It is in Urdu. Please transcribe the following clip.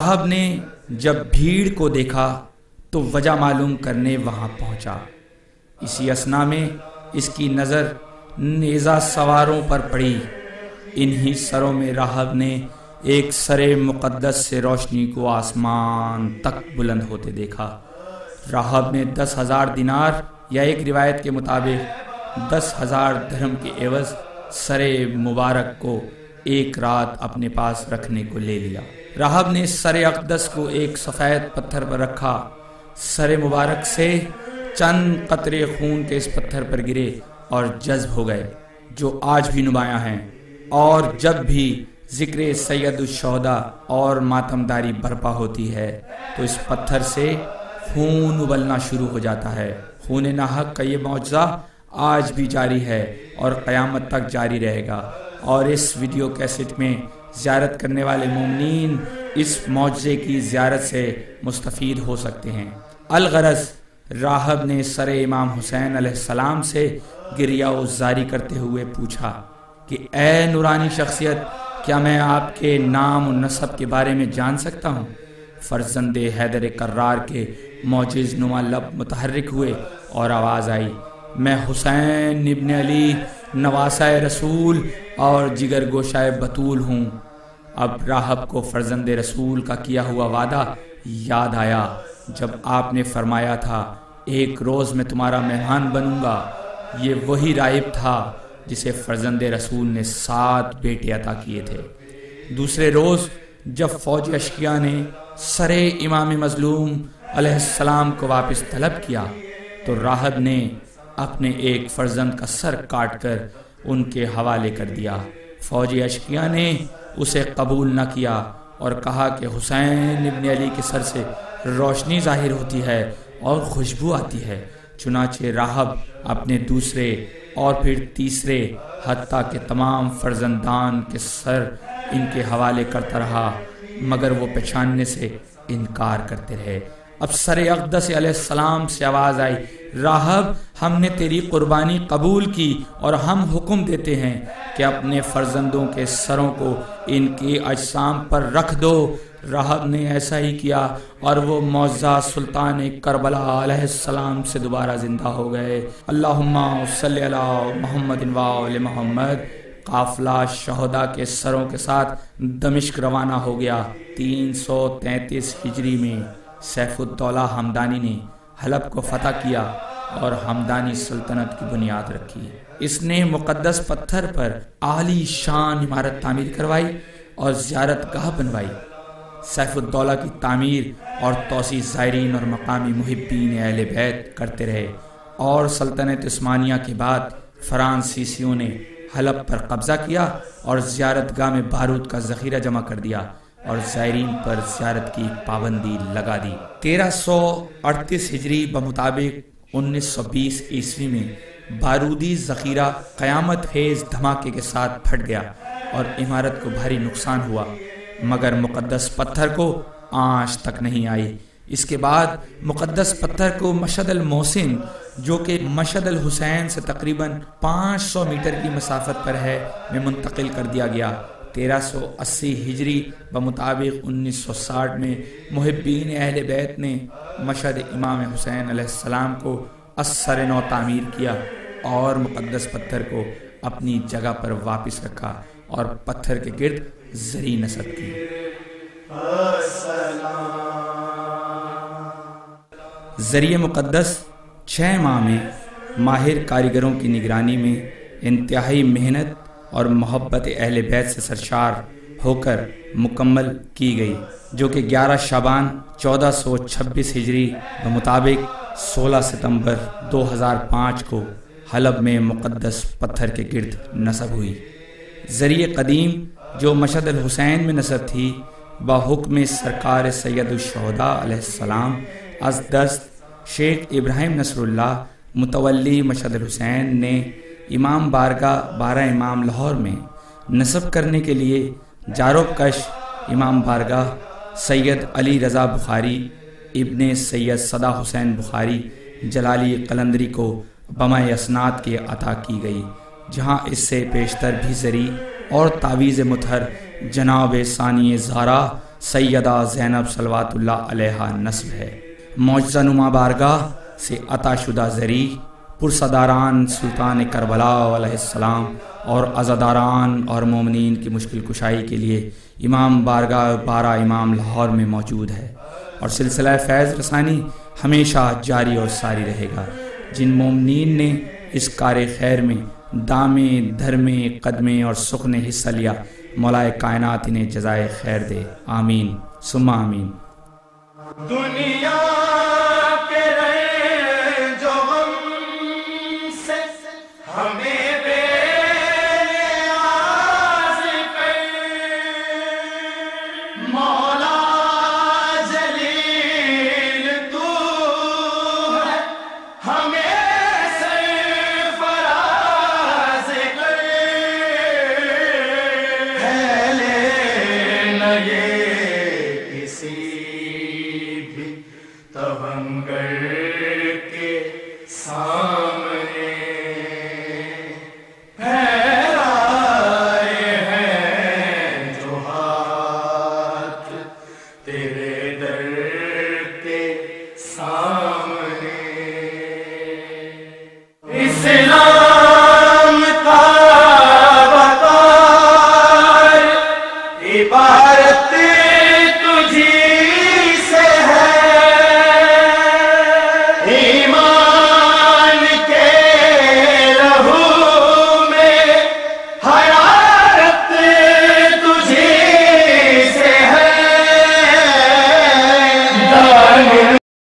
راہب نے جب بھیڑ کو دیکھا تو وجہ معلوم کرنے وہاں پہنچا۔ اسی اثنا میں اس کی نظر نیزہ سواروں پر پڑی۔ انہی سروں میں راہب نے ایک سر مقدس سے روشنی کو آسمان تک بلند ہوتے دیکھا۔ راہب نے 10,000 دینار یا ایک روایت کے مطابق 10,000 درہم کے عوض سر مبارک کو ایک رات اپنے پاس رکھنے کو لے لیا۔ راہب نے سر اقدس کو ایک سفید پتھر پر رکھا۔ سر مبارک سے چند قطرے خون کے اس پتھر پر گرے اور جذب ہو گئے، جو آج بھی نمایاں ہیں، اور جب بھی ذکر سید الشہداء اور ماتمداری برپا ہوتی ہے تو اس پتھر سے خون ابلنا شروع ہو جاتا ہے۔ خون ناحق کا یہ معجزہ آج بھی جاری ہے اور قیامت تک جاری رہے گا، اور اس ویڈیو کیسٹ میں زیارت کرنے والے مومنین اس معجزے کی زیارت سے مستفید ہو سکتے ہیں۔ الغرض راہب نے سر امام حسین علیہ السلام سے گریہ و زاری کرتے ہوئے پوچھا کہ اے نورانی شخصیت، کیا میں آپ کے نام و نسب کے بارے میں جان سکتا ہوں؟ فرزند حیدر کرار کے معجز نما لب متحرک ہوئے اور آواز آئی، میں حسین ابن علی نواسہ رسول اور جگر گوشہ بطول ہوں۔ اب راہب کو فرزند رسول کا کیا ہوا وعدہ یاد آیا، جب آپ نے فرمایا تھا ایک روز میں تمہارا مہمان بنوں گا۔ یہ وہی راہب تھا جسے فرزند رسول نے 7 بیٹے عطا کیے تھے۔ دوسرے روز جب فوج اشقیاء نے سر امام مظلوم علیہ السلام کو واپس طلب کیا تو راہب نے اپنے ایک فرزند کا سر کاٹ کر ان کے حوالے کر دیا۔ فوج اشقیاء نے اسے قبول نہ کیا اور کہا کہ حسین ابن علی کے سر سے روشنی ظاہر ہوتی ہے اور خوشبو آتی ہے۔ چنانچہ راہب اپنے دوسرے اور پھر تیسرے حتیٰ کہ تمام فرزندان کے سر ان کے حوالے کرتا رہا، مگر وہ پہچاننے سے انکار کرتے رہے۔ اب سر اقدس علیہ السلام سے آواز آئی، راہب، ہم نے تیری قربانی قبول کی اور ہم حکم دیتے ہیں کہ اپنے فرزندوں کے سروں کو ان کے اجسام پر رکھ دو۔ راہب نے ایسا ہی کیا اور وہ معزز سلطان کربلا علیہ السلام سے دوبارہ زندہ ہو گئے۔ اللہم صلی علی محمد و آل محمد۔ قافلہ شہداء کے سروں کے ساتھ دمشق روانہ ہو گیا۔ 333 ہجری میں سیف الدولہ ہمدانی نے حلب کو فتح کیا اور ہمدانی سلطنت کی بنیاد رکھی۔ اس نے مقدس پتھر پر عالی شان عمارت تعمیر کروائی اور زیارت گاہ بنوائی۔ سیف الدولہ کی تعمیر اور توسیع زائرین اور مقامی محبین اہل بیت کرتے رہے، اور سلطنت عثمانیہ کے بعد فرانسیسیوں نے حلب پر قبضہ کیا اور زیارت گاہ میں بارود کا ذخیرہ جمع کر دیا اور زائرین پر زیارت کی پابندی لگا دی۔ 1338 ہجری بمطابق 1920 عیسوی میں بارودی ذخیرہ قیامت خیز دھماکے کے ساتھ پھٹ گیا اور عمارت کو بھاری نقصان ہوا، مگر مقدس پتھر کو آنچ تک نہیں آئی۔ اس کے بعد مقدس پتھر کو مشہد المحسن، جو کہ مشہد الحسین سے تقریباً 500 میٹر کی مسافت پر ہے، میں منتقل کر دیا گیا۔ 1380 ہجری بمطابق 1960 میں محبین اہل بیت نے مشہد امام حسین علیہ السلام کو اثر نو تعمیر کیا اور مقدس پتھر کو اپنی جگہ پر واپس رکھا اور پتھر کے گرد زری نصب کی۔ ذریعہ مقدس 6 ماہ میں ماہر کاریگروں کی نگرانی میں انتہائی محنت اور محبت اہل بیت سے سرشار ہو کر مکمل کی گئی، جو کہ 11 شعبان 1426 ہجری بمطابق 16 ستمبر 2005 کو حلب میں مقدس پتھر کے گرد نصب ہوئی۔ ذریعہ قدیم جو مشہد الحسین میں نصب تھی، بحکم سرکار سید الشہداء علیہ السلام از دست شیخ ابراہیم نصر اللہ متولی مشہد الحسین نے امام بارگاہ 12 امام لاہور میں نصب کرنے کے لیے جاروب کش امام بارگاہ سید علی رضا بخاری ابن سید صدا حسین بخاری جلالی قلندری کو بمہ اسناد کے عطا کی گئی، جہاں اس سے پیشتر بھی زری اور تعویذ مطہر جناب ثانی زہرا سیدہ زینب صلوات اللہ علیہا نسب ہے۔ معجزہ نما بارگاہ سے عطا شدہ زری پرصداران سلطان کربلا علیہ السلام اور عزاداران اور مومنین کی مشکل کشائی کے لیے امام بارگاہ بارہ امام لاہور میں موجود ہے، اور سلسلہ فیض رسانی ہمیشہ جاری اور ساری رہے گا۔ جن مومنین نے اس کار خیر میں دامے دھرمے قدمے اور سخن نے حصہ لیا، مولا کائنات انہیں جزائے خیر دے، آمین ثم آمین۔ دنیا کے رنج و غم سے ہمیں بے نیاز کر، مولا جلیل تو ہے ہمیں سرفراز کر، ہے لینا یہ کسی